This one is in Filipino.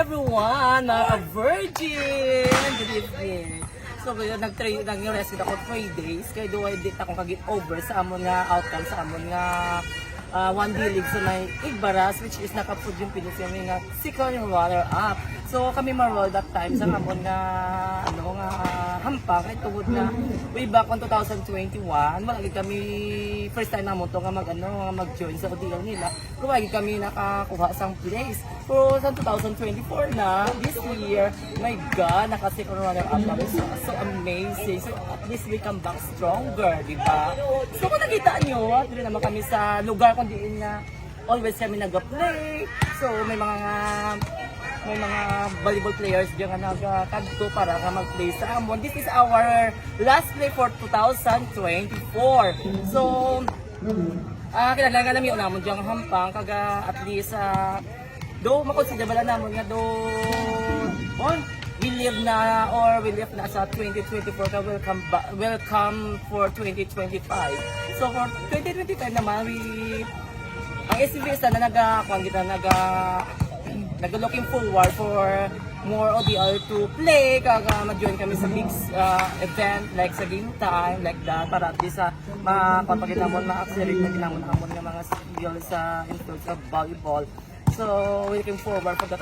everyone, mga virgin. Good evening. So, nag-rest ako 3 days. Kaya doon, dito akong kagit over sa amon nga outcome, sa amon nga one day league. So, may igbaras, which is nakapood yung pinis yung nga second runner up. So, kami marol that time sa amon nga, hampang. Ay, tungod na way back on 2021, malagi kami, first time naman to nga mag-join sa ODL nila. Kumagi kami nakakuha sang place. Pero sa 2024 na, this year, my God, naka-second runner up kami. So amazing. So at least we come back stronger, di ba? So kung nakita nyo, dito naman kami sa lugar kung diin na always kami nag-play. So may mga volleyball players diyan nga nagkadto para nga mag-play sa amon. This is our last play for 2024. So kinahanglan namin unamon diyan hampang kaga at least do makonsider bala namon nga do we live na sa 2024 ka welcome for 2025. So for 2025 naman ang SCBS na nag-looking forward for more ODL to play, kaga ma-join kami sa big event like sa game time, like that, para at least mapapakita mo, ma-accelerate na ginamon ng mga skill sa influence of volleyball. So, we're looking forward for the